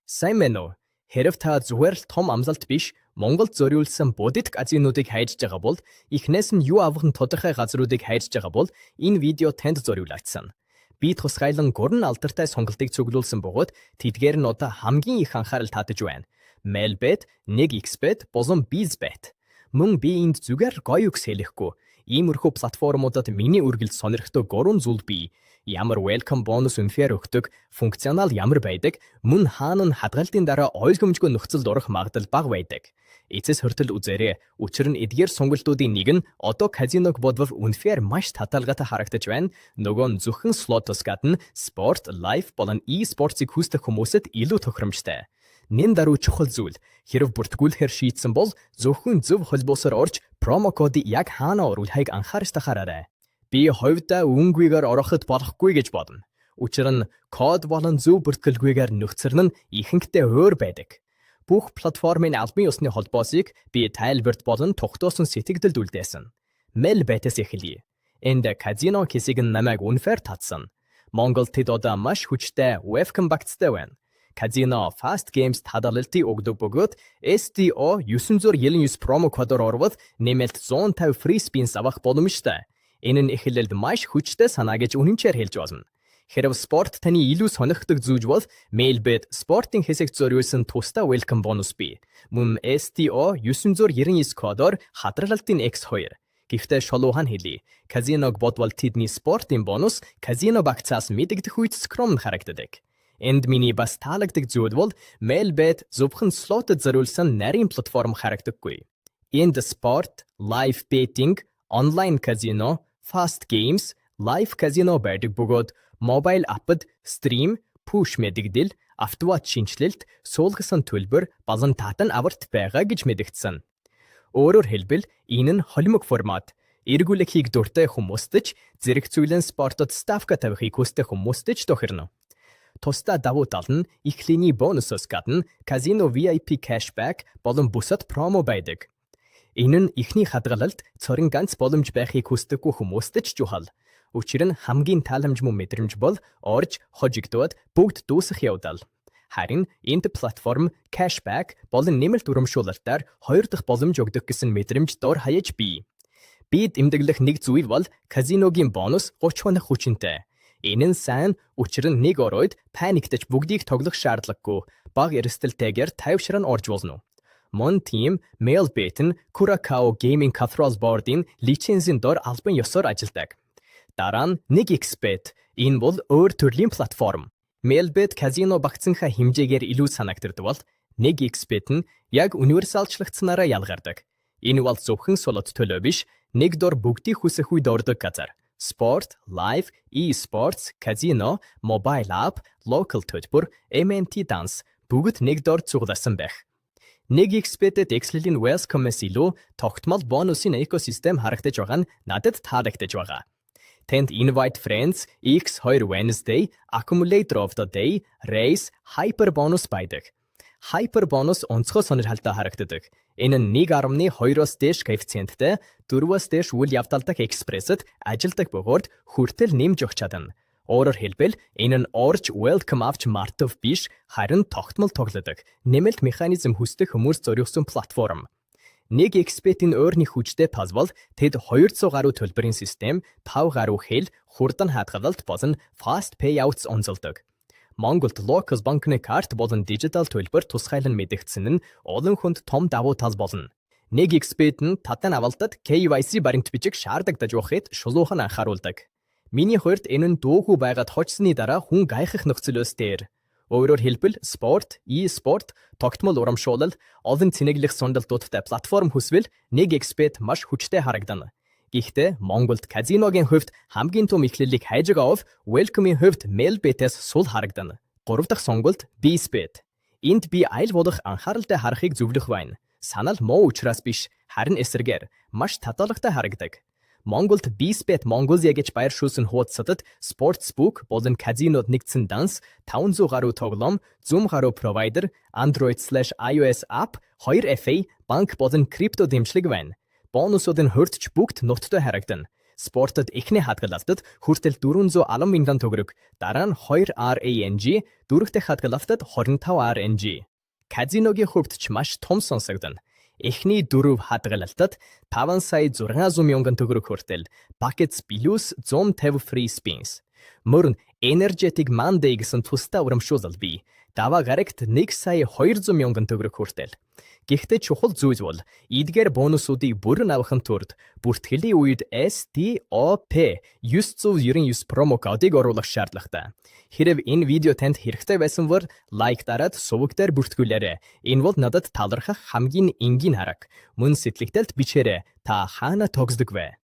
Сайн мэн үү? Хэрв та зүгээр л том амлалт биш, Монголд зориулсан буддик казинуудыг хайж байгаа бол эхнээс нь юу авах нь тодорхой газруудыг хайж байгаа бол энэ видео танд зориулагдсан. Би тусгайлан гурван алдартай сонголтыг цуглуулсан бөгөөд тэдгээр нь одоо хамгийн их анхаарал татаж байна. Mailbet, 1xbet болон Bizbet. Мөн би энд зүгээр гоё үгс хэлэхгүй. Иймэрхүү платформудад миний үргэлж сонирхдог гурван зүйл бий. Ямар welcome bonus үнэхээр өгдөг, функционал ямар байдаг, мөн хаана нь хадгалтын дараа ойлгомжгүй нөхцөлд орох магадлал бага байдаг. Эцэс хүртэл үзээрэй. Учир нь эдгээр сонголтуудын нэг нь одоо казиног бодвол үнэхээр маш таталгатай харагдаж байна. Нөгөө нь зөвхөн слотос гадна спорт, лайф болон e-спортыг хүсдэг хүмүүст илүү тохиромжтой. Нэн даруй чухал зүйл. Хэрв бүртгүүлэхээр шийдсэн бол зөвхөн зөв холбоосоор орж промо кодыг яг хаана оруулахыг анхаарч тахаарай. Би хувьдаа үнгүйгээр ороход болохгүй гэж бодно. Учир нь код болон зөв бүртгэлгүйгээр нөхцөр нь ихэнхдээ өөр байдаг. Бүх платформын албан ёсны холбоосыг би тайлбарт болон тогтоосон сэтгэгдэлд үлдээсэн. Mailbet-с эхэлье. Энд казино хэсэг нь намайг үнэхээр татсан. Монголд тэд одоо маш хүчтэй webcam багцтай байна. Казино Fast Games хадгалалтыг өгдөг бөгөөд STO 999 промо кодоор орвол нэмэлт 150 free spins авах боломжтой. Энэ нь эхлэлд маш хүчтэй санаа гэж үнэнчээр хэлж болно. Хэрв спорт таны илүү сонирхдаг зүйл бол Mailbet спортын хэсэгт зориулсан тусдаа welcome bonus бий. Мөн STO 999 кодоор хадралтын X2. Гэхдээ шолуухан хэлье. Казиног бодвол тэдний спортын бонус казино багцаас мэдэгдэх үед скромн харагддаг. Энд миний бас таалагддаг зүйл бол Mailbet зөвхөн слотод зориулсан нарийн платформ харагдаггүй. Энд спорт, live betting, онлайн казино, Fast Games, Live Casino байдаг бөгөөд mobile app-д stream, push мэдэгдэл, автомат шинжилэлт, суулгасан төлбөр болон татан аварт байгаа гэж мэдэгдсэн. Өөрөөр хэлбэл энэ нь холимог формат. Эргүүлэхийг дуртай хүмүүст ч зэрэг зүйлэн спортод ставка тавихыг хүсдэг хүмүүст ч тохирно. Тусдаа давуу тал нь их линий бонусоос гадна казино VIP cashback болон бусад промо байдаг. Энэ нь ихний хадгалалт цорын ганц боломж байхыг хүсдэггүй хүмүүст ч чухал. Учир нь хамгийн тааламжмун мэдрэмж бол орж хожигдоод бүгд дуусах явдал. Харин энд платформ cashback болон нэмэлт урамшуулалтаар хоёр дахь боломж өгдөг гэсэн мэдрэмж дор хаяж бий. Бид эмдэглэх нэг зүйл бол казиногийн бонус 30 хоног хүчинтэй. Энэ нь сайн, учир нь нэг оройд паниктаж бүгдийг тоглох шаардлагагүй. Бага эрсдэлтэйгээр тайвшран орж болно. Мон тим Mailbet нь Curacao Gaming Control Board-ийн лицензийн дор албан ёсоор ажилладаг. Дараа нь 1xbet. Энэ бол өөр төрлийн платформ. Mailbet казино багцынхаа хэмжээгээр илүү санагддаг бол 1xbet нь яг универсалчлагдсанаараа ялгардаг. Энэ бол зөвхөн солод төлөө биш, нэг дор бүгдийг хүсэх үед ордог газар. Sport, live, e-sports, казино, mobile app, local төлбөр, MNT данс бүгд нэг дор цугласан байх. 1xbet-д Excel-ийн welcome-с илүү тогтмол бонусын экосистем харагдаж байгаа нь надад таалагдаж байгаа. Тэнд invite friends, X2 Wednesday, accumulator of the day, race, hyper bonus байдаг. Hyper bonus онцгой сонирхолтой харагддаг. Энэ нь 1.2-оос дээш коэффициенттэй, 4-оос дээш үйл явдалтай экспрессэд ажилдаг бөгөөд хүртэл нэмж өгч чадна. Өөрөөр хэлбэл энэ нь орж welcome авч мартав биш, харин тогтмол тоглодог. Нэмэлт механизм хүсдэг хүмүүс зориулсан платформ. 1xbet-ийн өөрний хүчтэй пазбол тэд 200 гаруй төлбөрийн систем, 5 гаруй хэл, хурдан хадгалалт болон fast payouts онцолдог. Монголд Locus банкны карт болон дижитал төлбөр тусгайлан мэдэгдсэн нь олон хүнд том давуу тал болно. 1xbet нь татан авалтад KYC баримт бичиг шаардагдаж байхад шулуухан анхааруулдаг. Миний хувьд энэ нь дуугүй байгаад хожсны дараа хүн гайхах нөхцөлөөс дээр. Өөрөөр хэлбэл спорт, e-спорт, тогтмол урамшуулал, олон цэнэглэх сундалтуудтай платформ хүсвэл 1xbet маш хүчтэй харагдана. Гэхдээ Монголд казиногийн хувьд хамгийн том эхлэлийг хайж байгаа ов welcome-ийн хувьд Mailbet-с сул харагдана. 3 дахь сонголт Bizbet. Энд би аль болох анхааралтай харахыг зөвлөх байна. Санал муу учраас биш, харин эсрэгээр маш таталгатай харагдаг. Монголд Bizbet Mongolia гэж байршуулсан хуудасад Sportsbook болон казинод нэгдсэн данс, 500 гаруй тоглоом, 100 гаруй провайдер, Android/iOS app, 2FA, банк болон крипто дэмжлэг байна. Бонусууд нь хурдч бүгд нуттай харагдана. Спортод эхний хадгалалтад хүртэл 410 мянган төгрөг, дараа нь 2 RANG, дөрөвдүгээр хадгалалтад 25 RNG. Казиногийн хувьд ч маш том сонсогдно. Эхний 4 хадгалалтад 5 сая 600 мянган төгрөг хүртэл Buckets плюс 150 free spins. Мөрөн Energetic Monday гэсэн тусдаа урамшуулал бий. Даваа гарагт 1 сая 200 мянган төгрөг хүртэл. Гэхдээ чухал зүйл бол эдгээр бонусуудыг бүрэн авахын тулд бүртгэлийн үед STOP 999 промо кодыг оруулах шаардлагатай. Хэрв энэ видео танд хэрэгтэй байсан бол лайк дараад суваг дээр бүртгүүлээрэй. Энэ бол надад талархах хамгийн энгийн арга. Мөн сэтгэлдэлд бичээрэй. Та хаана тогсдог вэ?